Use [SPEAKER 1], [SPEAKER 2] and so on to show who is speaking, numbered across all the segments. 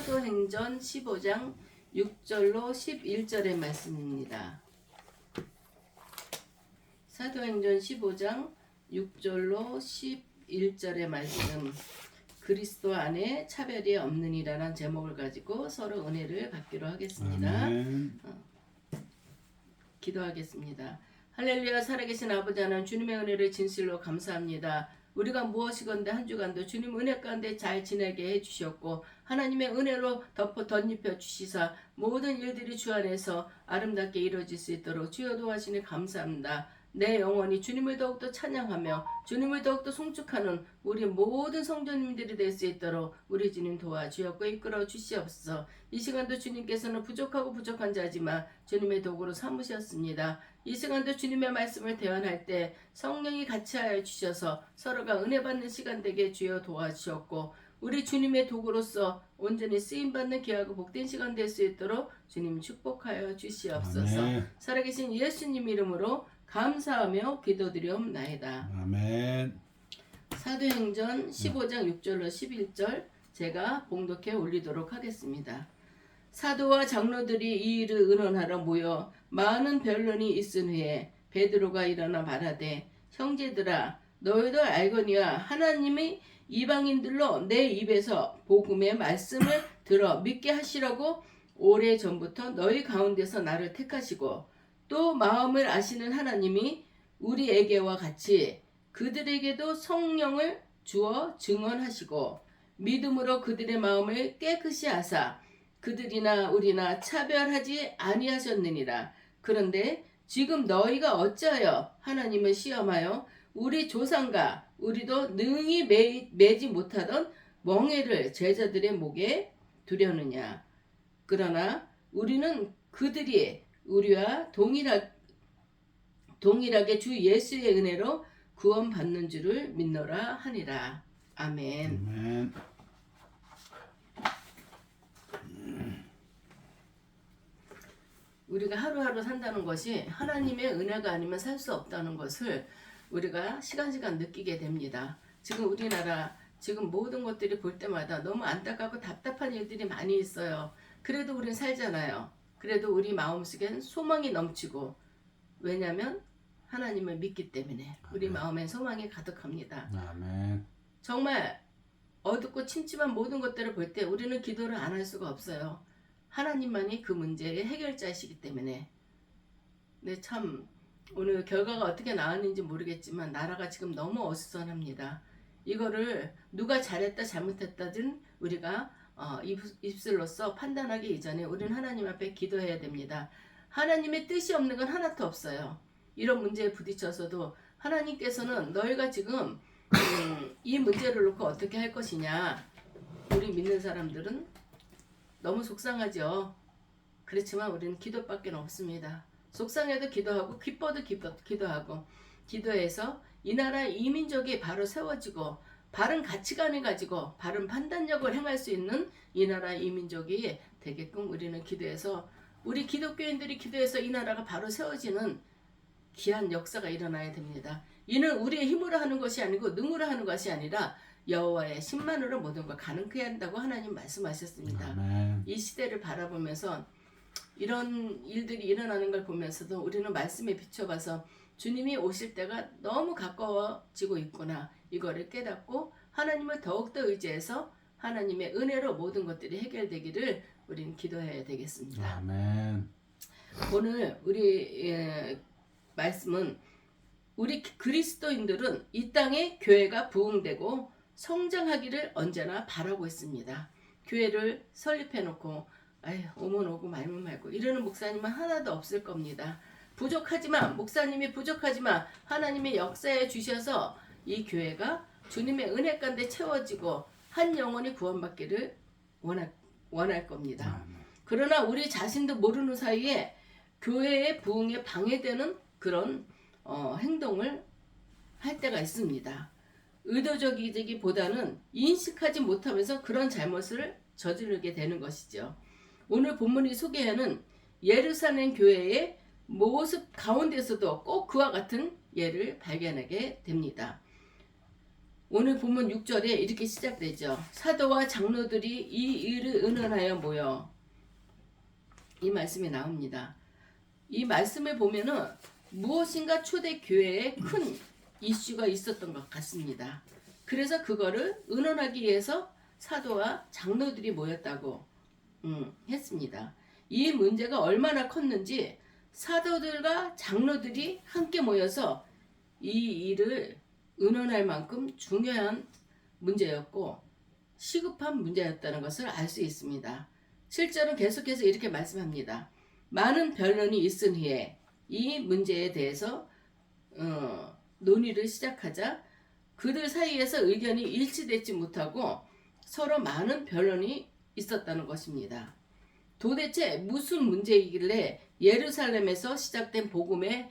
[SPEAKER 1] 사도행전 15장 6절로 11절의 말씀입니다. 사도행전 15장 6절로 11절의 말씀, 그리스도 안에 차별이 없느니라는 제목을 가지고 서로 은혜를 받기로 하겠습니다. 기도하겠습니다. 할렐루야. 살아계신 아버지 하나님, 주님의 은혜를 진실로 감사합니다. 우리가 무엇이건데 한 주간도 주님 은혜 가운데 잘 지내게 해주셨고 하나님의 은혜로 덮어 덧입혀 주시사 모든 일들이 주 안에서 아름답게 이루어질 수 있도록 주여 도와주시니 감사합니다. 내 영혼이 주님을 더욱더 찬양하며 주님을 더욱더 송축하는 우리 모든 성도님들이 될 수 있도록 우리 주님 도와주었고 이끌어 주시옵소서. 이 시간도 주님께서는 부족하고 부족한 자지만 주님의 도구로 삼으셨습니다. 이 시간도 주님의 말씀을 대언할 때 성령이 같이 하여 주셔서 서로가 은혜 받는 시간 되게 주여 도와주셨고 우리 주님의 도구로서 온전히 쓰임받는 귀하고 복된 시간 될 수 있도록 주님 축복하여 주시옵소서. 아멘. 살아계신 예수님 이름으로 감사하며 기도드리옵나이다.
[SPEAKER 2] 아멘.
[SPEAKER 1] 사도행전 15장 6절로 11절 제가 봉독해 올리도록 하겠습니다. 사도와 장로들이 이 일을 의논하러 모여 많은 변론이 있은 후에 베드로가 일어나 말하되 형제들아 너희도 알거니와 하나님이 이방인들로 내 입에서 복음의 말씀을 들어 믿게 하시려고 오래전부터 너희 가운데서 나를 택하시고 또 마음을 아시는 하나님이 우리에게와 같이 그들에게도 성령을 주어 증언하시고 믿음으로 그들의 마음을 깨끗이 하사 그들이나 우리나 차별하지 아니하셨느니라. 그런데 지금 너희가 어찌하여 하나님을 시험하여 우리 조상과 우리도 능히 매지 못하던 멍에를 제자들의 목에 두려느냐. 그러나 우리는 그들이 우리와 동일하게 주 예수의 은혜로 구원받는 줄을 믿노라 하니라. 아멘.
[SPEAKER 2] 아멘.
[SPEAKER 1] 우리가 하루하루 산다는 것이 하나님의 은혜가 아니면 살 수 없다는 것을 우리가 시간시간 느끼게 됩니다. 지금 우리나라 지금 모든 것들이 볼 때마다 너무 안타깝고 답답한 일들이 많이 있어요. 그래도 우린 살잖아요. 그래도 우리 마음속엔 소망이 넘치고 왜냐하면 하나님을 믿기 때문에 우리 마음엔 소망이 가득합니다.
[SPEAKER 2] 아멘.
[SPEAKER 1] 정말 어둡고 침침한 모든 것들을 볼 때 우리는 기도를 안 할 수가 없어요. 하나님만이 그 문제의 해결자이시기 때문에. 근데 참 오늘 결과가 어떻게 나왔는지 모르겠지만 나라가 지금 너무 어수선합니다. 이거를 누가 잘했다 잘못했다든 우리가 입술로서 판단하기 이전에 우리는 하나님 앞에 기도해야 됩니다. 하나님의 뜻이 없는 건 하나도 없어요. 이런 문제에 부딪혀서도 하나님께서는 너희가 지금 이 문제를 놓고 어떻게 할 것이냐. 우리 믿는 사람들은 너무 속상하죠. 그렇지만 우리는 기도밖에 없습니다. 속상해도 기도하고 기뻐도 기도하고 기도해서 이 나라 이 민족이 바로 세워지고 바른 가치관을 가지고 바른 판단력을 행할 수 있는 이 나라 이 민족이 되게끔 우리는 기도해서 우리 기독교인들이 기도해서 이 나라가 바로 세워지는 귀한 역사가 일어나야 됩니다. 이는 우리의 힘으로 하는 것이 아니고 능으로 하는 것이 아니라 여호와의 신만으로 모든 걸 가능케 한다고 하나님 말씀하셨습니다.
[SPEAKER 2] 아멘.
[SPEAKER 1] 이 시대를 바라보면서 이런 일들이 일어나는 걸 보면서도 우리는 말씀에 비춰봐서 주님이 오실 때가 너무 가까워지고 있구나. 이거를 깨닫고 하나님을 더욱더 의지해서 하나님의 은혜로 모든 것들이 해결되기를 우리는 기도해야 되겠습니다.
[SPEAKER 2] 아멘.
[SPEAKER 1] 오늘 우리 말씀은 우리 그리스도인들은 이 땅에 교회가 부흥되고 성장하기를 언제나 바라고 있습니다. 교회를 설립해놓고 오면 오고 말면 말고 이러는 목사님은 하나도 없을 겁니다. 부족하지만 목사님이 부족하지만 하나님의 역사에 주셔서 이 교회가 주님의 은혜 가운데 채워지고 한 영혼이 구원받기를 원할 겁니다. 그러나 우리 자신도 모르는 사이에 교회의 부흥에 방해되는 그런 행동을 할 때가 있습니다. 의도적이기보다는 인식하지 못하면서 그런 잘못을 저지르게 되는 것이죠. 오늘 본문이 소개하는 예루살렘 교회의 모습 가운데서도 꼭 그와 같은 예를 발견하게 됩니다. 오늘 본문 6절에 이렇게 시작되죠. 사도와 장로들이 이 일을 의논하여 모여, 이 말씀이 나옵니다. 이 말씀을 보면은 무엇인가 초대 교회에 큰 이슈가 있었던 것 같습니다. 그래서 그거를 의논하기 위해서 사도와 장로들이 모였다고 했습니다. 이 문제가 얼마나 컸는지 사도들과 장로들이 함께 모여서 이 일을 의논할 만큼 중요한 문제였고 시급한 문제였다는 것을 알 수 있습니다. 실제로 계속해서 이렇게 말씀합니다. 많은 변론이 있은 후에 이 문제에 대해서 논의를 시작하자 그들 사이에서 의견이 일치되지 못하고 서로 많은 변론이 있었다는 것입니다. 도대체 무슨 문제이길래 예루살렘에서 시작된 복음의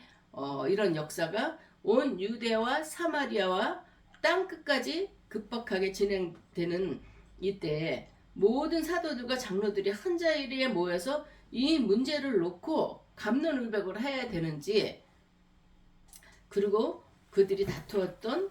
[SPEAKER 1] 이런 역사가 온 유대와 사마리아와 땅끝까지 급박하게 진행되는 이때에 모든 사도들과 장로들이 한 자리에 모여서 이 문제를 놓고 갑론을박을 해야 되는지, 그리고 그들이 다투었던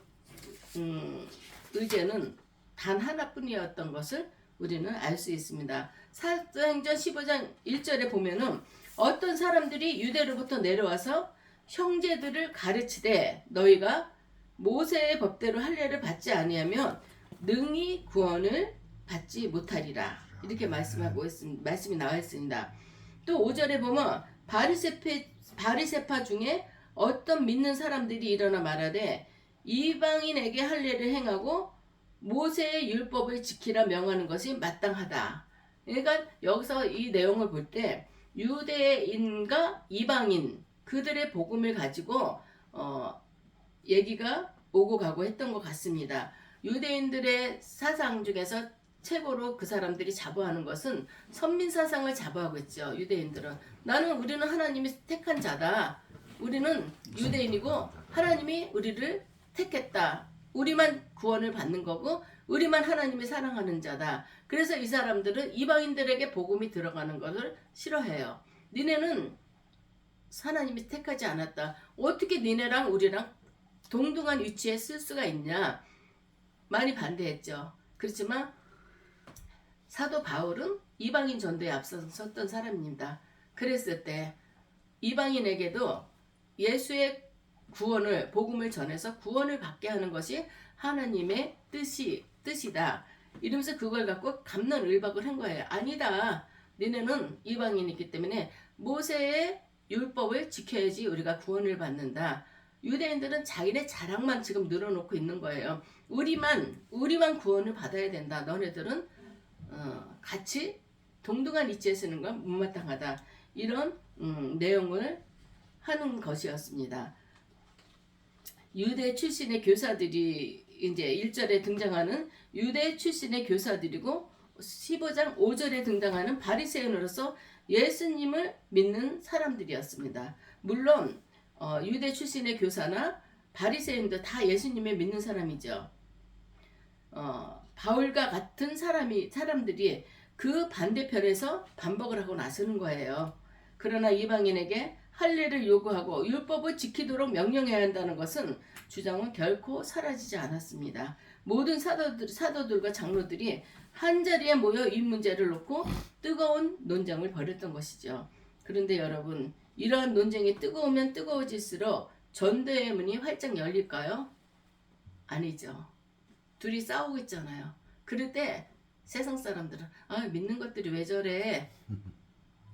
[SPEAKER 1] 의제는 단 하나뿐이었던 것을 우리는 알 수 있습니다. 사도행전 15장 1절에 보면은 어떤 사람들이 유대로부터 내려와서 형제들을 가르치되 너희가 모세의 법대로 할례를 받지 아니하면 능히 구원을 받지 못하리라, 이렇게 말씀이 나와 있습니다. 또 5절에 보면 바리새파 중에 어떤 믿는 사람들이 일어나 말하되 이방인에게 할례를 행하고 모세의 율법을 지키라 명하는 것이 마땅하다. 그러니까 여기서 이 내용을 볼 때 유대인과 이방인 그들의 복음을 가지고 얘기가 오고 가고 했던 것 같습니다. 유대인들의 사상 중에서 최고로 그 사람들이 자부하는 것은 선민 사상을 자부하고 있죠. 유대인들은 우리는 하나님이 택한 자다. 우리는 유대인이고 하나님이 우리를 택했다. 우리만 구원을 받는 거고 우리만 하나님이 사랑하는 자다. 그래서 이 사람들은 이방인들에게 복음이 들어가는 것을 싫어해요. 니네는 하나님이 택하지 않았다. 어떻게 니네랑 우리랑 동등한 위치에 쓸 수가 있냐. 많이 반대했죠. 그렇지만 사도 바울은 이방인 전도에 앞섰던 사람입니다. 그랬을 때 이방인에게도 예수의 구원을, 복음을 전해서 구원을 받게 하는 것이 하나님의 뜻이다. 이러면서 그걸 갖고 갑론을박을 한 거예요. 아니다. 너네는 이방인이기 때문에 모세의 율법을 지켜야지 우리가 구원을 받는다. 유대인들은 자기네 자랑만 지금 늘어놓고 있는 거예요. 우리만 구원을 받아야 된다. 너네들은 같이 동등한 위치에 서는 건 못마땅하다. 이런 내용을 하는 것이었습니다. 유대 출신의 교사들이 이제 1절에 등장하는 유대 출신의 교사들이고 15장 5절에 등장하는 바리새인으로서 예수님을 믿는 사람들이었습니다. 물론 유대 출신의 교사나 바리새인도 다 예수님을 믿는 사람이죠. 바울과 같은 사람들이 그 반대편에서 반박을 하고 나서는 거예요. 그러나 이방인에게 할례를 요구하고 율법을 지키도록 명령해야 한다는 것은 주장은 결코 사라지지 않았습니다. 모든 사도들과 장로들이 한자리에 모여 이 문제를 놓고 뜨거운 논쟁을 벌였던 것이죠. 그런데 여러분, 이러한 논쟁이 뜨거우면 뜨거워질수록 전도의 문이 활짝 열릴까요? 아니죠. 둘이 싸우고 있잖아요. 그럴 때 세상 사람들은 믿는 것들이 왜 저래?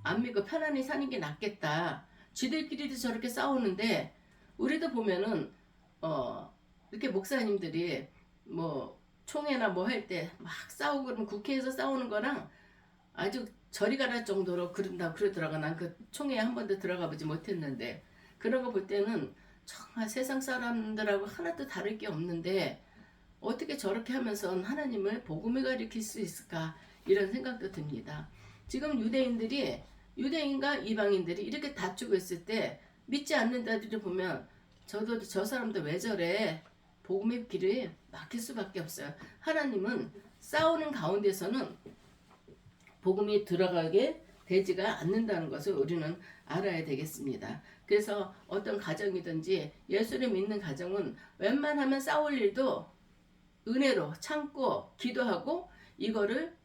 [SPEAKER 1] 안 믿고 편안히 사는 게 낫겠다. 지들끼리도 저렇게 싸우는데 우리도 보면은 이렇게 목사님들이 뭐 총회나 뭐 할 때 막 싸우고 그러면 국회에서 싸우는 거랑 아주 저리 가랄 정도로 그러더라고. 난 그 총회에 한 번도 들어가 보지 못했는데 그런 거 볼 때는 정말 세상 사람들하고 하나도 다를 게 없는데 어떻게 저렇게 하면서 하나님을 복음을 가리킬 수 있을까, 이런 생각도 듭니다. 지금 유대인과 이방인들이 이렇게 다투고 있을 때 믿지 않는 자들이 보면 저 사람도 왜 저래? 복음의 길을 막힐 수밖에 없어요. 하나님은 싸우는 가운데서는 복음이 들어가게 되지가 않는다는 것을 우리는 알아야 되겠습니다. 그래서 어떤 가정이든지 예수를 믿는 가정은 웬만하면 싸울 일도 은혜로 참고 기도하고 이거를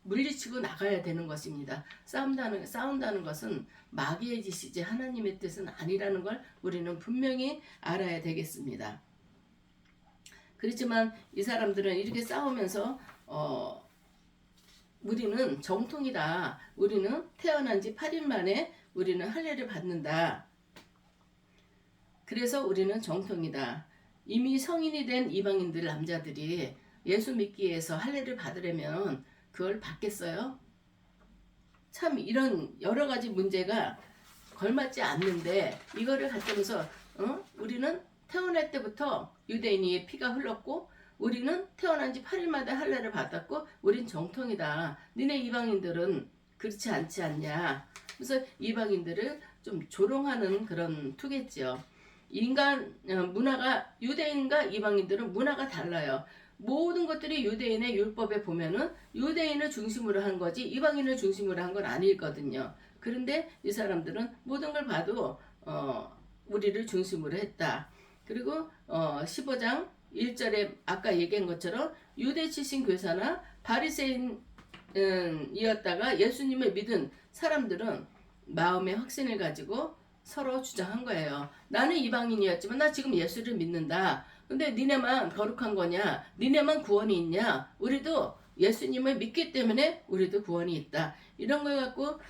[SPEAKER 1] 물리치고 나가야 되는 것입니다. 싸운다는 것은 마귀의 짓이지 하나님의 뜻은 아니라는 걸 우리는 분명히 알아야 되겠습니다. 그렇지만 이 사람들은 이렇게 싸우면서 우리는 정통이다. 우리는 태어난 지 8일 만에 우리는 할례를 받는다. 그래서 우리는 정통이다. 이미 성인이 된 이방인들 남자들이 예수 믿기 위해서 할례를 받으려면 그걸 받겠어요? 참 이런 여러 가지 문제가 걸맞지 않는데 이거를 갖다면서 우리는 태어날 때부터 유대인이 피가 흘렀고 우리는 태어난 지 8일마다 할례를 받았고 우린 정통이다. 니네 이방인들은 그렇지 않지 않냐. 그래서 이방인들을 좀 조롱하는 그런 투겠죠. 인간 문화가 유대인과 이방인들은 문화가 달라요. 모든 것들이 유대인의 율법에 보면은 유대인을 중심으로 한 거지 이방인을 중심으로 한 건 아니거든요. 그런데 이 사람들은 모든 걸 봐도 우리를 중심으로 했다. 그리고 15장 1절에 아까 얘기한 것처럼 유대 출신 교사나 바리새인이었다가 예수님을 믿은 사람들은 마음의 확신을 가지고 서로 주장한 거예요. 나는 이방인이었지만 나 지금 예수를 믿는다. 근데 니네만 거룩한 거냐? 니네만 구원이 있냐? 우리도 예수님을 믿기 때문에 우리도 구원이 있다. 이런 걸 갖고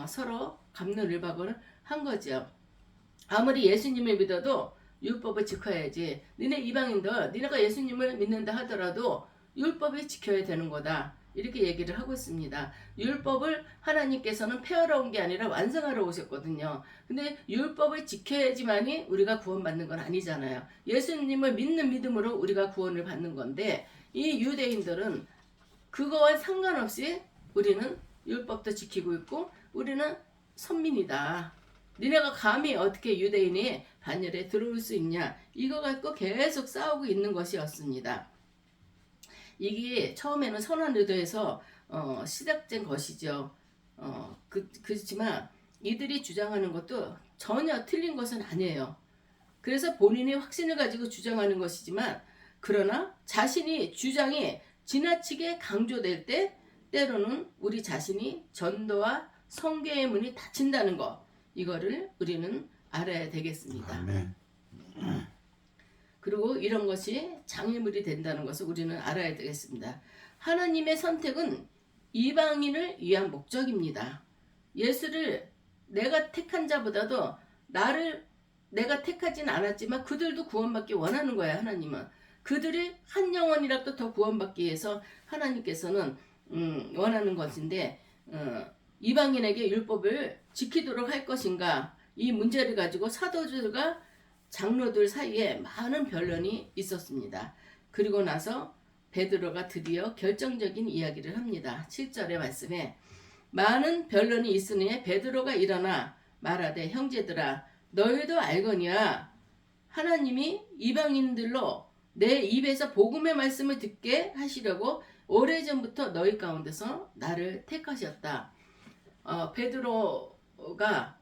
[SPEAKER 1] 서로 갑론을박을 한 거죠. 아무리 예수님을 믿어도 율법을 지켜야지. 니네 이방인들 니네가 예수님을 믿는다 하더라도 율법을 지켜야 되는 거다. 이렇게 얘기를 하고 있습니다. 율법을 하나님께서는 폐하러 온 게 아니라 완성하러 오셨거든요. 근데 율법을 지켜야지만이 우리가 구원받는 건 아니잖아요. 예수님을 믿는 믿음으로 우리가 구원을 받는 건데 이 유대인들은 그거와 상관없이 우리는 율법도 지키고 있고 우리는 선민이다. 니네가 감히 어떻게 유대인이 반열에 들어올 수 있냐. 이거 갖고 계속 싸우고 있는 것이었습니다. 이게 처음에는 선한 의도에서 시작된 것이죠. 그렇지만 이들이 주장하는 것도 전혀 틀린 것은 아니에요. 그래서 본인이 확신을 가지고 주장하는 것이지만 그러나 자신이 주장이 지나치게 강조될 때 때로는 우리 자신이 전도와 성교의 문이 닫힌다는 것 이거를 우리는 알아야 되겠습니다.
[SPEAKER 2] 아멘.
[SPEAKER 1] 그리고 이런 것이 장애물이 된다는 것을 우리는 알아야 되겠습니다. 하나님의 선택은 이방인을 위한 목적입니다. 예수를 내가 택한 자보다도 나를 내가 택하진 않았지만 그들도 구원받기 원하는 거야. 하나님은. 그들이 한 영혼이라도 더 구원받기 위해서 하나님께서는 원하는 것인데 이방인에게 율법을 지키도록 할 것인가 이 문제를 가지고 사도들과 장로들 사이에 많은 변론이 있었습니다. 그리고 나서 베드로가 드디어 결정적인 이야기를 합니다. 7절의 말씀에 많은 변론이 있으니 베드로가 일어나 말하되 형제들아 너희도 알거니와 하나님이 이방인들로 내 입에서 복음의 말씀을 듣게 하시려고 오래전부터 너희 가운데서 나를 택하셨다. 베드로가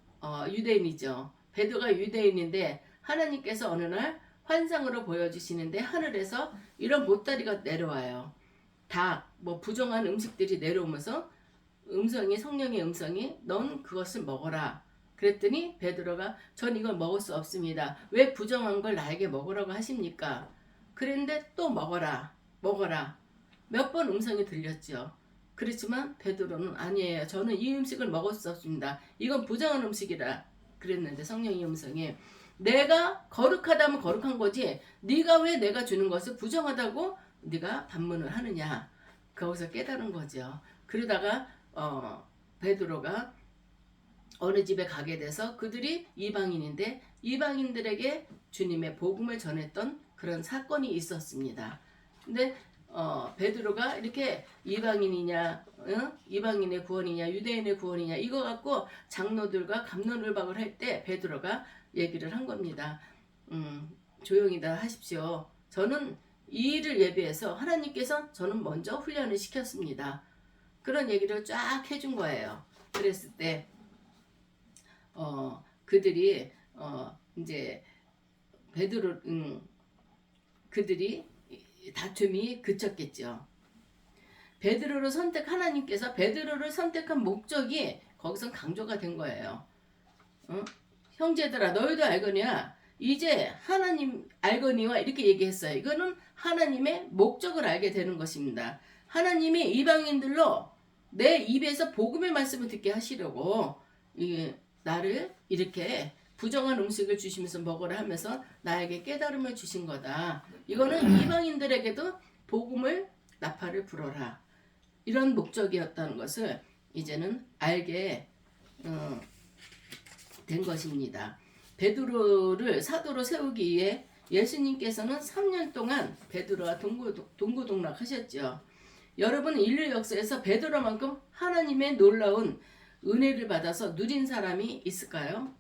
[SPEAKER 1] 유대인이죠. 베드로가 유대인인데 하나님께서 어느 날 환상으로 보여주시는데 하늘에서 이런 보따리가 내려와요. 닭, 부정한 음식들이 내려오면서 성령의 음성이 넌 그것을 먹어라. 그랬더니 베드로가 전 이걸 먹을 수 없습니다. 왜 부정한 걸 나에게 먹으라고 하십니까? 그랬는데 또 먹어라. 몇 번 음성이 들렸죠. 그렇지만 베드로는 아니에요. 저는 이 음식을 먹을 수 없습니다. 이건 부정한 음식이라 그랬는데 성령의 음성이 내가 거룩하다면 거룩한 거지 네가 왜 내가 주는 것을 부정하다고 네가 반문을 하느냐. 거기서 깨달은 거죠. 그러다가 베드로가 어느 집에 가게 돼서 그들이 이방인인데 이방인들에게 주님의 복음을 전했던 그런 사건이 있었습니다. 근데 베드로가 이렇게 이방인이냐, 이방인의 구원이냐, 유대인의 구원이냐 이거 갖고 장로들과 갑론을박을 할 때 베드로가 얘기를 한 겁니다. 조용히 다 하십시오. 저는 이 일을 예비해서 하나님께서 저는 먼저 훈련을 시켰습니다. 그런 얘기를 쫙 해준 거예요. 그랬을 때 그들이 이제 베드로 그들이 다툼이 그쳤겠죠. 베드로를 하나님께서 베드로를 선택한 목적이 거기서 강조가 된 거예요. 형제들아 너희도 알거니와 이제 하나님 알거니와 이렇게 얘기했어요. 이거는 하나님의 목적을 알게 되는 것입니다. 하나님이 이방인들로 내 입에서 복음의 말씀을 듣게 하시려고 나를 이렇게 부정한 음식을 주시면서 먹으라 하면서 나에게 깨달음을 주신 거다. 이거는 이방인들에게도 복음을 나팔을 불어라. 이런 목적이었다는 것을 이제는 알게 된 것입니다. 베드로를 사도로 세우기 위해 예수님께서는 3년 동안 베드로와 동고동락 하셨죠. 여러분 인류 역사에서 베드로만큼 하나님의 놀라운 은혜를 받아서 누린 사람이 있을까요?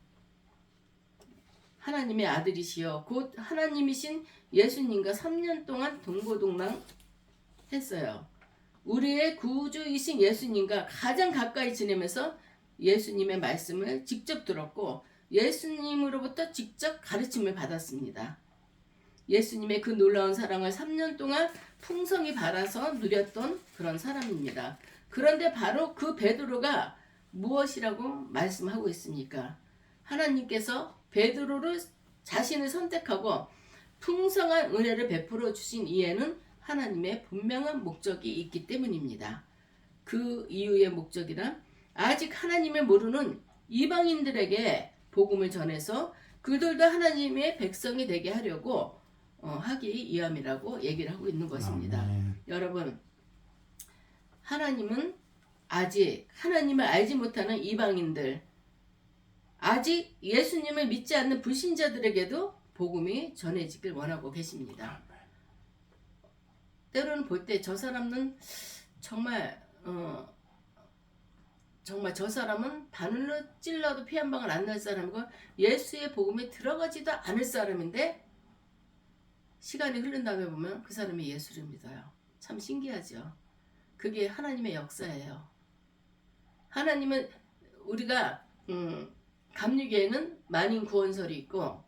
[SPEAKER 1] 하나님의 아들이시여 곧 하나님이신 예수님과 3년 동안 동고동락 했어요. 우리의 구주이신 예수님과 가장 가까이 지내면서 예수님의 말씀을 직접 들었고 예수님으로부터 직접 가르침을 받았습니다. 예수님의 그 놀라운 사랑을 3년 동안 풍성히 받아서 누렸던 그런 사람입니다. 그런데 바로 그 베드로가 무엇이라고 말씀하고 있습니까? 하나님께서 베드로를 자신을 선택하고 풍성한 은혜를 베풀어 주신 이에는 하나님의 분명한 목적이 있기 때문입니다. 그 이유의 목적이란 아직 하나님을 모르는 이방인들에게 복음을 전해서 그들도 하나님의 백성이 되게 하려고 하기 위함이라고 얘기를 하고 있는 것입니다. 여러분, 하나님은 아직 하나님을 알지 못하는 이방인들, 아직 예수님을 믿지 않는 불신자들에게도 복음이 전해지길 원하고 계십니다. 때로는 볼 때 저 사람은 정말 저 사람은 바늘로 찔러도 피 한 방울 안 날 사람이고 예수의 복음에 들어가지도 않을 사람인데 시간이 흐른 다음에 보면 그 사람이 예수를 믿어요. 참 신기하죠. 그게 하나님의 역사예요. 하나님은 우리가 감리교에는 만인 구원설이 있고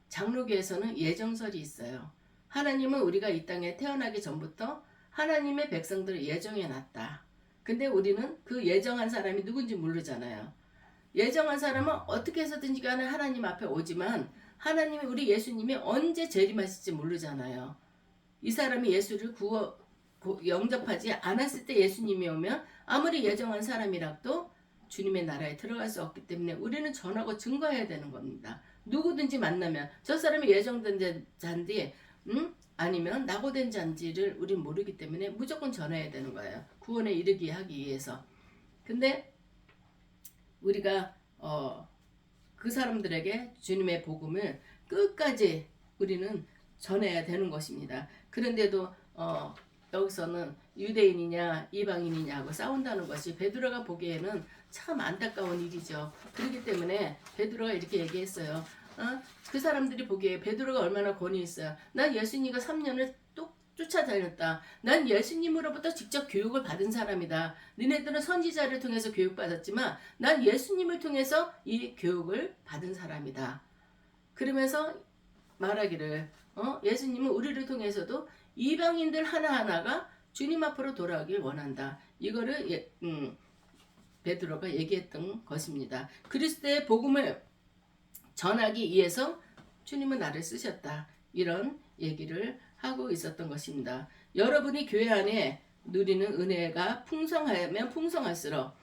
[SPEAKER 1] 장로교에서는 예정설이 있어요. 하나님은 우리가 이 땅에 태어나기 전부터 하나님의 백성들을 예정해 놨다. 근데 우리는 그 예정한 사람이 누군지 모르잖아요. 예정한 사람은 어떻게 해서든지 간에 하나님 앞에 오지만 하나님이 우리 예수님이 언제 재림하실지 모르잖아요. 이 사람이 예수를 영접하지 않았을 때 예수님이 오면 아무리 예정한 사람이라도 주님의 나라에 들어갈 수 없기 때문에 우리는 전하고 증거해야 되는 겁니다. 누구든지 만나면 저 사람이 예정된 자인지 아니면 낙오된 잔지를 우린 모르기 때문에 무조건 전해야 되는 거예요. 구원에 이르게 하기 위해서. 근데 우리가 그 사람들에게 주님의 복음을 끝까지 우리는 전해야 되는 것입니다. 그런데도 여기서는 유대인이냐 이방인이냐 하고 싸운다는 것이 베드로가 보기에는 참 안타까운 일이죠. 그렇기 때문에 베드로가 이렇게 얘기했어요. 그 사람들이 보기에 베드로가 얼마나 권위 있어요. 난 예수님과 3년을 또 쫓아다녔다. 난 예수님으로부터 직접 교육을 받은 사람이다. 너네들은 선지자를 통해서 교육받았지만 난 예수님을 통해서 이 교육을 받은 사람이다. 그러면서 말하기를 예수님은 우리를 통해서도 이방인들 하나하나가 주님 앞으로 돌아오길 원한다. 이거를 베드로가 얘기했던 것입니다. 그리스도의 복음을 전하기 위해서 주님은 나를 쓰셨다. 이런 얘기를 하고 있었던 것입니다. 여러분이 교회 안에 누리는 은혜가 풍성하면 풍성할수록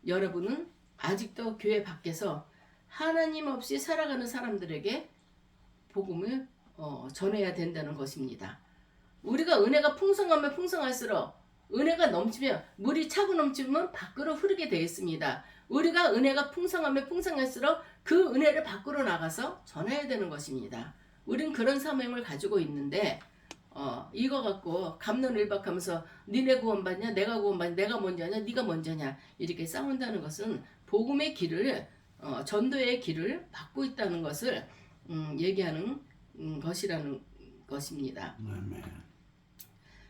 [SPEAKER 1] 여러분은 아직도 교회 밖에서 하나님 없이 살아가는 사람들에게 복음을 전해야 된다는 것입니다. 우리가 은혜가 풍성하면 풍성할수록 은혜가 넘치면 물이 차고 넘치면 밖으로 흐르게 되어 있습니다. 우리가 은혜가 풍성하면 풍성할수록 그 은혜를 밖으로 나가서 전해야 되는 것입니다. 우린 그런 사명을 가지고 있는데 이거 갖고 갑론을박하면서 니네 구원받냐 내가 구원받냐 내가 먼저냐 네가 먼저냐 이렇게 싸운다는 것은 복음의 길을 전도의 길을 받고 있다는 것을 얘기하는 것이라는 것입니다.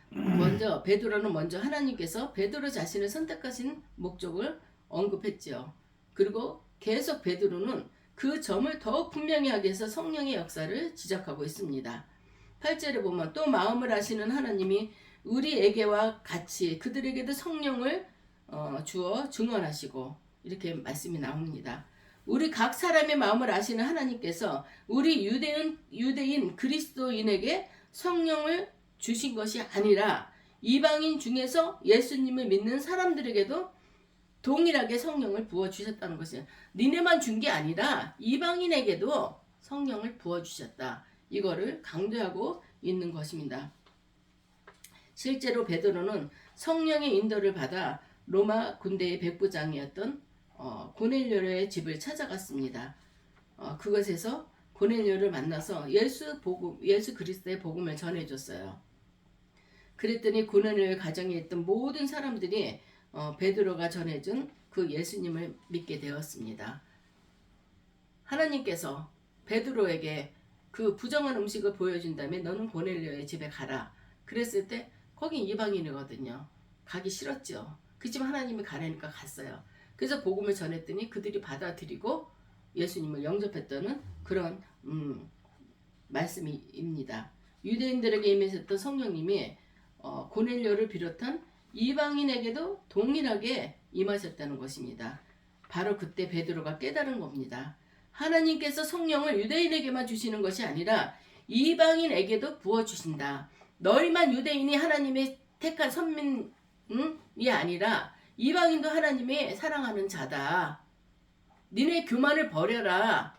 [SPEAKER 1] 먼저 베드로는 먼저 하나님께서 베드로 자신을 선택하신 목적을 언급했지요. 그리고 계속 베드로는 그 점을 더욱 분명히 하기 위해서 성령의 역사를 지적하고 있습니다. 8절에 보면 또 마음을 아시는 하나님이 우리에게와 같이 그들에게도 성령을 주어 증언하시고 이렇게 말씀이 나옵니다. 우리 각 사람의 마음을 아시는 하나님께서 우리 유대인 그리스도인에게 성령을 주신 것이 아니라 이방인 중에서 예수님을 믿는 사람들에게도 동일하게 성령을 부어주셨다는 것이에요. 니네만 준 게 아니라 이방인에게도 성령을 부어주셨다. 이거를 강조하고 있는 것입니다. 실제로 베드로는 성령의 인도를 받아 로마 군대의 백부장이었던 고넬료의 집을 찾아갔습니다. 그것에서 고넬료를 만나서 예수 그리스도의 복음을 전해줬어요. 그랬더니 고넬료의 가정에 있던 모든 사람들이 베드로가 전해준 그 예수님을 믿게 되었습니다. 하나님께서 베드로에게 그 부정한 음식을 보여준 다음에 너는 고넬료의 집에 가라. 그랬을 때 거긴 이방인이거든요. 가기 싫었죠. 그렇지만 하나님이 가라니까 갔어요. 그래서 복음을 전했더니 그들이 받아들이고 예수님을 영접했다는 그런 말씀입니다. 유대인들에게 임하셨던 성령님이 고넬료를 비롯한 이방인에게도 동일하게 임하셨다는 것입니다. 바로 그때 베드로가 깨달은 겁니다. 하나님께서 성령을 유대인에게만 주시는 것이 아니라 이방인에게도 부어주신다. 너희만 유대인이 하나님의 택한 선민이 아니라 이방인도 하나님의 사랑하는 자다. 니네 교만을 버려라.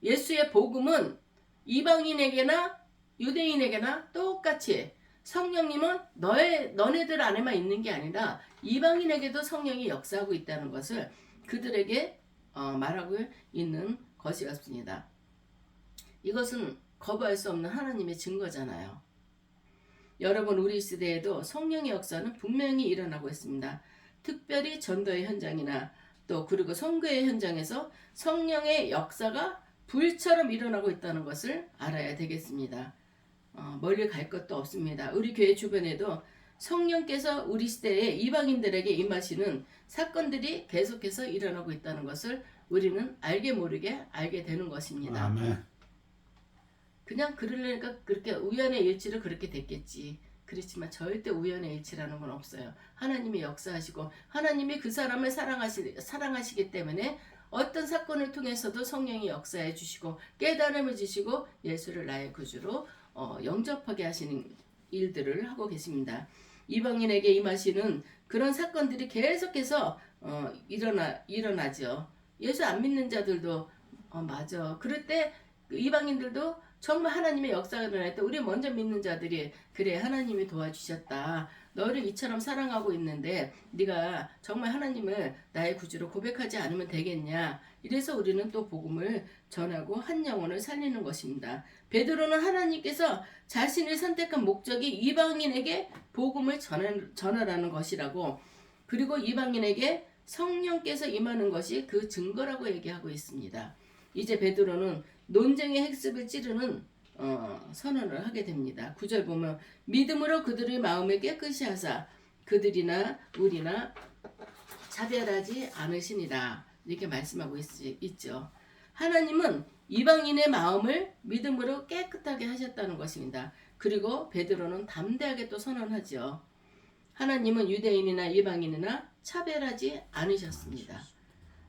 [SPEAKER 1] 예수의 복음은 이방인에게나 유대인에게나 똑같이 성령님은 너네들 안에만 있는 게 아니라 이방인에게도 성령이 역사하고 있다는 것을 그들에게 말하고 있는 것이었습니다. 이것은 거부할 수 없는 하나님의 증거잖아요. 여러분, 우리 시대에도 성령의 역사는 분명히 일어나고 있습니다. 특별히 전도의 현장이나 또 그리고 선교의 현장에서 성령의 역사가 불처럼 일어나고 있다는 것을 알아야 되겠습니다. 멀리 갈 것도 없습니다. 우리 교회 주변에도 성령께서 우리 시대에 이방인들에게 임하시는 사건들이 계속해서 일어나고 있다는 것을 우리는 알게 모르게 알게 되는 것입니다.
[SPEAKER 2] 아멘.
[SPEAKER 1] 그냥 그러려니까 그렇게 우연의 일치로 그렇게 됐겠지. 그렇지만 절대 우연의 일치라는 건 없어요. 하나님이 역사하시고 하나님이 그 사람을 사랑하시기 때문에 어떤 사건을 통해서도 성령이 역사해 주시고 깨달음을 주시고 예수를 나의 구주로 영접하게 하시는 일들을 하고 계십니다. 이방인에게 임하시는 그런 사건들이 계속해서 일어나죠. 예수 안 믿는 자들도 맞아. 그럴 때 이방인들도 정말 하나님의 역사가 일어날 때 우리 먼저 믿는 자들이 그래 하나님이 도와주셨다. 너를 이처럼 사랑하고 있는데 네가 정말 하나님을 나의 구주로 고백하지 않으면 되겠냐. 이래서 우리는 또 복음을 전하고 한 영혼을 살리는 것입니다. 베드로는 하나님께서 자신을 선택한 목적이 이방인에게 복음을 전하라는 것이라고, 그리고 이방인에게 성령께서 임하는 것이 그 증거라고 얘기하고 있습니다. 이제 베드로는 논쟁의 핵습을 찌르는 선언을 하게 됩니다. 9절 보면 믿음으로 그들의 마음을 깨끗이 하사 그들이나 우리나 차별하지 않으시니라. 이렇게 말씀하고 있죠. 하나님은 이방인의 마음을 믿음으로 깨끗하게 하셨다는 것입니다. 그리고 베드로는 담대하게 또 선언하죠. 하나님은 유대인이나 이방인이나 차별하지 않으셨습니다.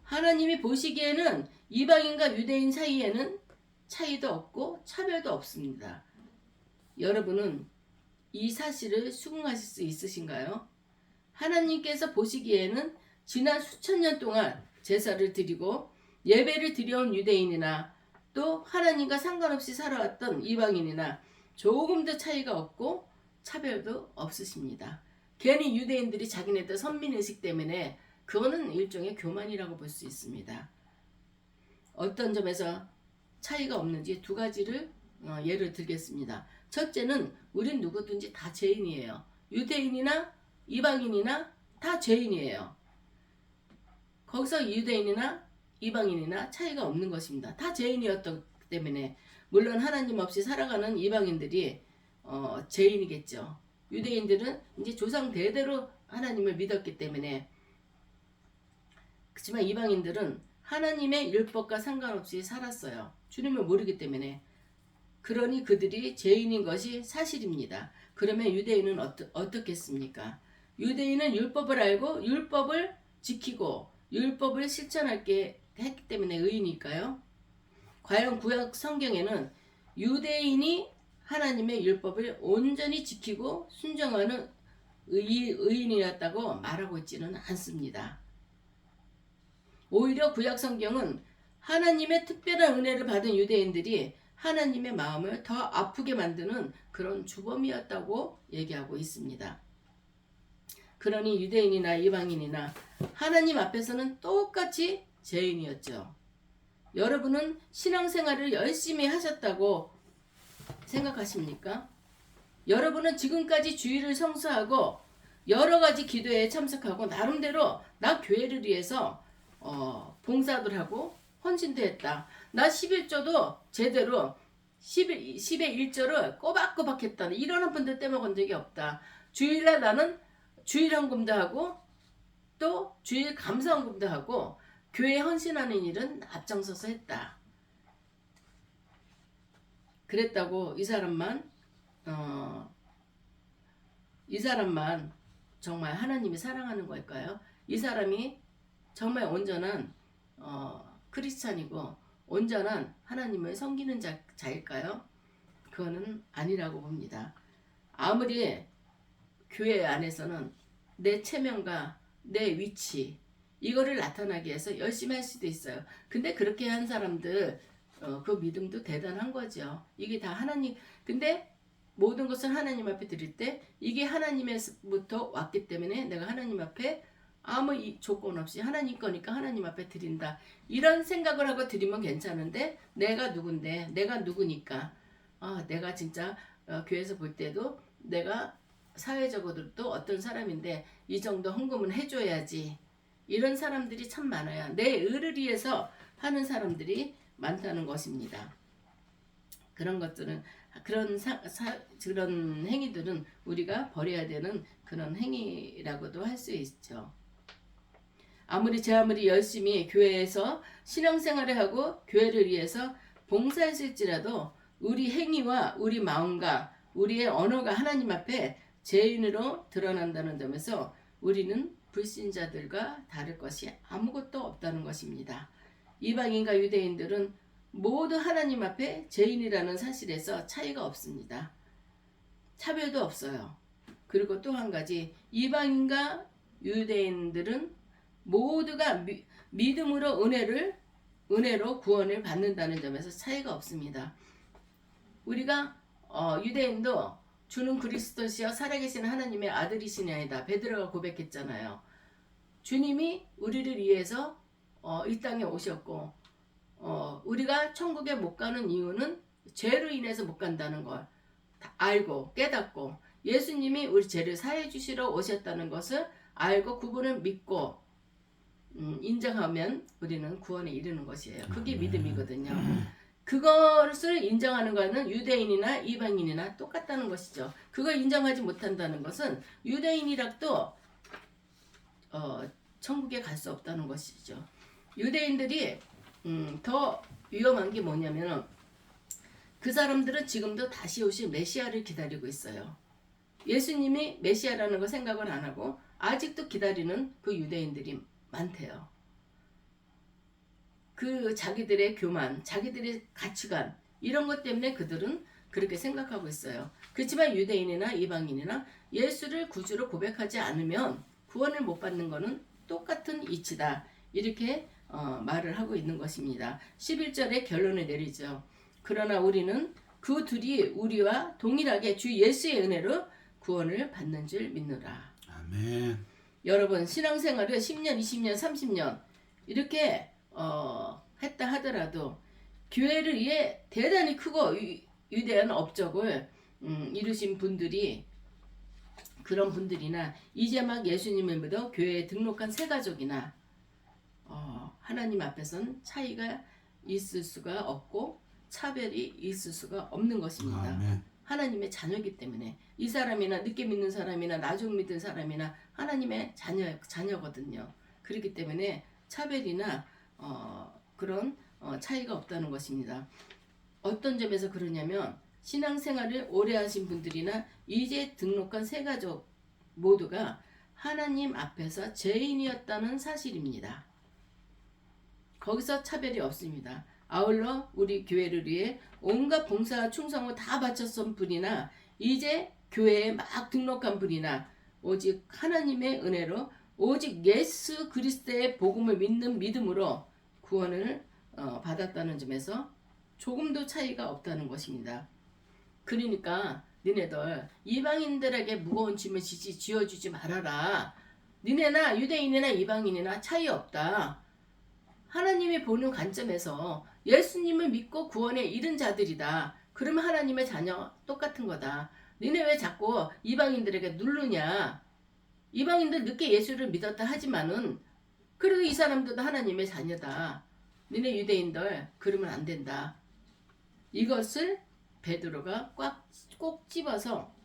[SPEAKER 1] 하나님이 보시기에는 이방인과 유대인 사이에는 차이도 없고 차별도 없습니다. 여러분은 이 사실을 수긍하실 수 있으신가요? 하나님께서 보시기에는 지난 수천 년 동안 제사를 드리고 예배를 드려온 유대인이나 또 하나님과 상관없이 살아왔던 이방인이나 조금도 차이가 없고 차별도 없으십니다. 괜히 유대인들이 자기네들 선민의식 때문에 그거는 일종의 교만이라고 볼 수 있습니다. 어떤 점에서 차이가 없는지 두 가지를 예를 들겠습니다. 첫째는 우린 누구든지 다 죄인이에요. 유대인이나 이방인이나 다 죄인이에요. 거기서 유대인이나 이방인이나 차이가 없는 것입니다. 다 죄인이었기 때문에 물론 하나님 없이 살아가는 이방인들이 죄인이겠죠. 유대인들은 이제 조상 대대로 하나님을 믿었기 때문에. 그렇지만 이방인들은 하나님의 율법과 상관없이 살았어요. 주님을 모르기 때문에. 그러니 그들이 죄인인 것이 사실입니다. 그러면 유대인은 어떻겠습니까? 유대인은 율법을 알고 율법을 지키고 율법을 실천하게 했기 때문에 의인일까요? 과연 구약 성경에는 유대인이 하나님의 율법을 온전히 지키고 순종하는 의인이었다고 말하고 있지는 않습니다. 오히려 구약 성경은 하나님의 특별한 은혜를 받은 유대인들이 하나님의 마음을 더 아프게 만드는 그런 주범이었다고 얘기하고 있습니다. 그러니 유대인이나 이방인이나 하나님 앞에서는 똑같이 죄인이었죠. 여러분은 신앙생활을 열심히 하셨다고 생각하십니까? 여러분은 지금까지 주일을 성수하고 여러 가지 기도에 참석하고 나름대로 나 교회를 위해서 봉사도 하고 헌신도 했다. 나 11조도 제대로 10의 1조를 꼬박꼬박 했다. 이러는 분들 떼먹은 적이 없다. 주일날 나는 주일 헌금도 하고 또 주일 감사 헌금도 하고 교회 헌신하는 일은 앞장서서 했다. 그랬다고 이 사람만 정말 하나님이 사랑하는 걸까요? 이 사람이 정말 온전한 크리스찬이고 온전한 하나님을 섬기는 자일까요? 그거는 아니라고 봅니다. 아무리 교회 안에서는 내 체면과 내 위치 이거를 나타나기 위해서 열심히 할 수도 있어요. 근데 그렇게 한 사람들 그 믿음도 대단한 거죠. 이게 다 하나님. 근데 모든 것을 하나님 앞에 드릴 때 이게 하나님에서부터 왔기 때문에 내가 하나님 앞에 아무 조건 없이 하나님 거니까 하나님 앞에 드린다. 이런 생각을 하고 드리면 괜찮은데 내가 누군데 내가 누구니까 내가 진짜 교회에서 볼 때도 내가 사회적으로도 어떤 사람인데 이 정도 헌금은 해줘야지. 이런 사람들이 참 많아요. 내 의를 위해서 하는 사람들이 많다는 것입니다. 그런 것들은 그런 행위들은 우리가 버려야 되는 그런 행위라고도 할 수 있죠. 아무리 열심히 교회에서 신앙생활을 하고 교회를 위해서 봉사했을지라도 우리 행위와 우리 마음과 우리의 언어가 하나님 앞에 죄인으로 드러난다는 점에서 우리는 불신자들과 다를 것이 아무것도 없다는 것입니다. 이방인과 유대인들은 모두 하나님 앞에 죄인이라는 사실에서 차이가 없습니다. 차별도 없어요. 그리고 또 한 가지 이방인과 유대인들은 모두가 믿음으로 은혜로 구원을 받는다는 점에서 차이가 없습니다. 우리가 유대인도 주는 그리스도시여 살아계신 하나님의 아들이시냐이다. 베드로가 고백했잖아요. 주님이 우리를 위해서 이 땅에 오셨고 우리가 천국에 못 가는 이유는 죄로 인해서 못 간다는 걸 알고 깨닫고 예수님이 우리 죄를 사해 주시러 오셨다는 것을 알고 그분을 믿고 인정하면 우리는 구원에 이르는 것이에요. 그게 믿음이거든요. 그것을 인정하는 것은 유대인이나 이방인이나 똑같다는 것이죠. 그걸 인정하지 못한다는 것은 유대인이라도 천국에 갈 수 없다는 것이죠. 유대인들이 더 위험한 게 뭐냐면 그 사람들은 지금도 다시 오실 메시아를 기다리고 있어요. 예수님이 메시아라는 거 생각을 안 하고 아직도 기다리는 그 유대인들이 많대요. 그 자기들의 교만, 자기들의 가치관 이런 것 때문에 그들은 그렇게 생각하고 있어요. 그렇지만 유대인이나 이방인이나 예수를 구주로 고백하지 않으면 구원을 못 받는 것은 똑같은 이치다. 이렇게 말을 하고 있는 것입니다. 11절에 결론을 내리죠. 그러나 우리는 그 둘이 우리와 동일하게 주 예수의 은혜로 구원을 받는 줄 믿노라.
[SPEAKER 2] 아멘.
[SPEAKER 1] 여러분 신앙생활을 10년, 20년, 30년 이렇게 했다 하더라도 교회를 위해 대단히 크고 위대한 업적을 이루신 분들이 그런 분들이나 이제 막 예수님을 믿어 교회에 등록한 새가족이나 하나님 앞에선 차이가 있을 수가 없고 차별이 있을 수가 없는 것입니다.
[SPEAKER 2] 아멘.
[SPEAKER 1] 하나님의 자녀이기 때문에 이 사람이나 늦게 믿는 사람이나 나중 믿는 사람이나 하나님의 자녀거든요. 그렇기 때문에 차별이나 그런 차이가 없다는 것입니다. 어떤 점에서 그러냐면 신앙생활을 오래 하신 분들이나 이제 등록한 새 가족 모두가 하나님 앞에서 죄인이었다는 사실입니다. 거기서 차별이 없습니다. 아울러 우리 교회를 위해 온갖 봉사와 충성을 다 바쳤던 분이나 이제 교회에 막 등록한 분이나 오직 하나님의 은혜로 오직 예수 그리스도의 복음을 믿는 믿음으로 구원을 받았다는 점에서 조금도 차이가 없다는 것입니다. 그러니까 니네들 이방인들에게 무거운 짐을 지어주지 말아라. 니네나 유대인이나 이방인이나 차이 없다. 하나님이 보는 관점에서 예수님을 믿고 구원에 이른 자들이다. 그러면 하나님의 자녀 똑같은 거다. 니네 왜 자꾸 이방인들에게 누르냐. 이방인들 늦게 예수를 믿었다 하지만은 그래도 이 사람들도 하나님의 자녀다. 니네 유대인들 그러면 안 된다. 이것을 베드로가 꼭 집어서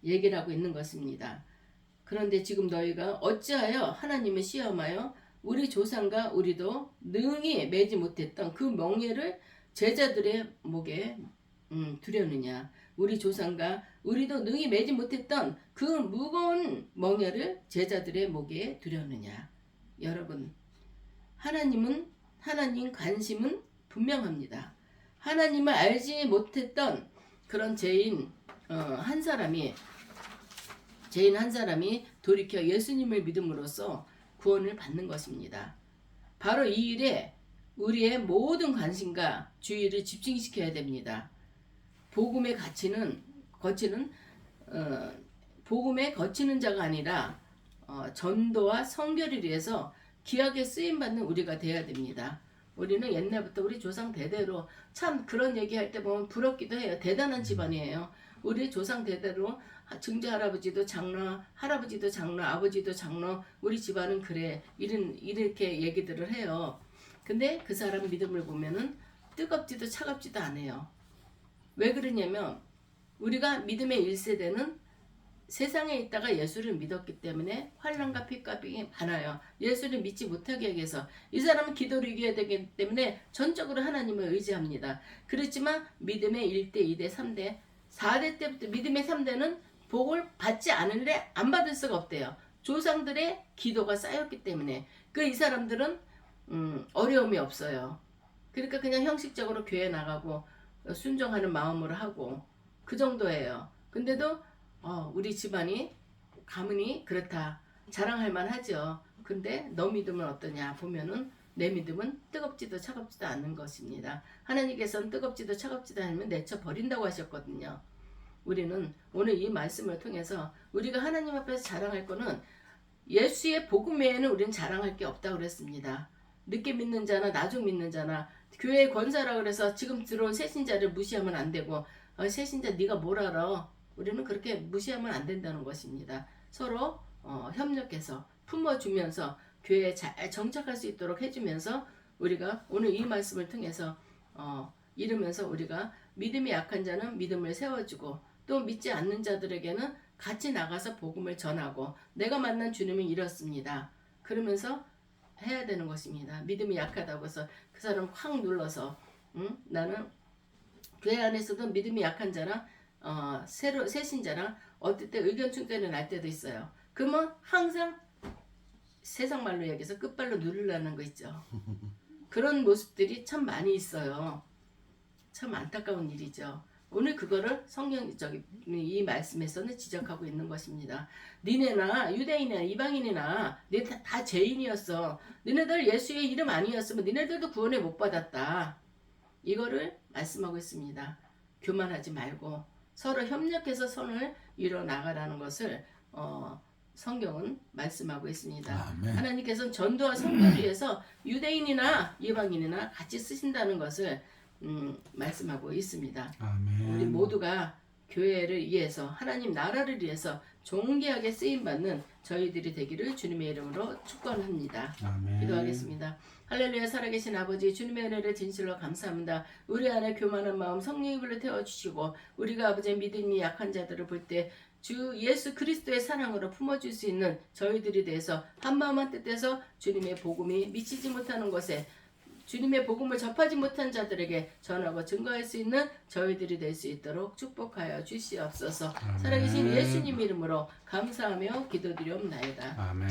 [SPEAKER 1] 얘기를 하고 있는 것입니다. 그런데 지금 너희가 어찌하여 하나님을 시험하여 우리 조상과 우리도 능히 매지 못했던 그 멍에를 제자들의 목에 두려느냐. 우리 조상과 우리도 능히 매지 못했던 그 무거운 멍에를 제자들의 목에 두려느냐. 여러분, 하나님 관심은 분명합니다. 하나님을 알지 못했던 그런 죄인 한 사람이 돌이켜 예수님을 믿음으로써 구원을 받는 것입니다. 바로 이 일에 우리의 모든 관심과 주의를 집중시켜야 됩니다. 복음에 거치는 자가 아니라 전도와 선교를 위해서 귀하게 쓰임받는 우리가 되어야 됩니다. 우리는 옛날부터 우리 조상 대대로 참 그런 얘기할 때 보면 부럽기도 해요. 대단한 집안이에요. 우리 조상 대대로 증조 할아버지도 장로, 할아버지도 장로, 아버지도 장로, 우리 집안은 그래. 이렇게 얘기들을 해요. 근데 그 사람 믿음을 보면은 뜨겁지도 차갑지도 않아요. 왜 그러냐면 우리가 믿음의 1세대는 세상에 있다가 예수를 믿었기 때문에 환난과 핍박이 많아요. 예수를 믿지 못하게 하기 위해서 이 사람은 기도를 이겨야 되기 때문에 전적으로 하나님을 의지합니다. 그렇지만 믿음의 1대, 2대, 3대, 4대 때부터 믿음의 3대는 복을 받지 않을래 안 받을 수가 없대요. 조상들의 기도가 쌓였기 때문에 이 사람들은 어려움이 없어요. 그러니까 그냥 형식적으로 교회 나가고 순종하는 마음으로 하고 그 정도예요. 근데도 우리 집안이 가문이 그렇다 자랑할 만하죠. 근데 너 믿음은 어떠냐 보면은 내 믿음은 뜨겁지도 차갑지도 않는 것입니다. 하나님께서는 뜨겁지도 차갑지도 않으면 내쳐 버린다고 하셨거든요. 우리는 오늘 이 말씀을 통해서 우리가 하나님 앞에서 자랑할 거는 예수의 복음 외에는 우리는 자랑할 게 없다고 그랬습니다. 늦게 믿는 자나 나중 믿는 자나 교회의 권사라 그래서 지금 들어온 새신자를 무시하면 안 되고 새신자 네가 뭘 알아? 우리는 그렇게 무시하면 안 된다는 것입니다. 서로 협력해서 품어주면서 교회에 잘 정착할 수 있도록 해주면서 우리가 오늘 이 말씀을 통해서 이르면서 우리가 믿음이 약한 자는 믿음을 세워주고 또 믿지 않는 자들에게는 같이 나가서 복음을 전하고 내가 만난 주님은 이렇습니다. 그러면서 해야 되는 것입니다. 믿음이 약하다고 해서 그 사람 확 눌러서 나는 교회 안에서도 믿음이 약한 자나 새 신자랑 어떨 때 의견 충돌이 날 때도 있어요. 그러면 항상 세상 말로 얘기해서 끝발로 누르려는 거 있죠. 그런 모습들이 참 많이 있어요. 참 안타까운 일이죠. 오늘 그거를 이 말씀에서는 지적하고 있는 것입니다. 니네나 유대인이나 이방인이나 니네 다 죄인이었어. 니네들 예수의 이름 아니었으면 니네들도 구원을 못 받았다. 이거를 말씀하고 있습니다. 교만하지 말고 서로 협력해서 선을 이뤄 나가라는 것을 성경은 말씀하고 있습니다.
[SPEAKER 2] 아멘.
[SPEAKER 1] 하나님께서는 전도와 선교를 위해서 유대인이나 이방인이나 같이 쓰신다는 것을 말씀하고 있습니다.
[SPEAKER 2] 아멘.
[SPEAKER 1] 우리 모두가 교회를 위해서 하나님 나라를 위해서 존귀하게 쓰임받는 저희들이 되기를 주님의 이름으로 축원합니다.
[SPEAKER 2] 아멘.
[SPEAKER 1] 기도하겠습니다. 할렐루야. 살아계신 아버지 주님의 은혜를 진실로 감사합니다. 우리 안에 교만한 마음 성령의 불로 태워주시고 우리가 아버지의 믿음이 약한 자들을 볼 때 주 예수 그리스도의 사랑으로 품어줄 수 있는 저희들이 돼서 한마음 한뜻해서 주님의 복음이 미치지 못하는 곳에 주님의 복음을 접하지 못한 자들에게 전하고 증거할 수 있는 저희들이 될 수 있도록 축복하여 주시옵소서. 살아계신 예수님 이름으로 감사하며 기도드리옵나이다.
[SPEAKER 2] 아멘.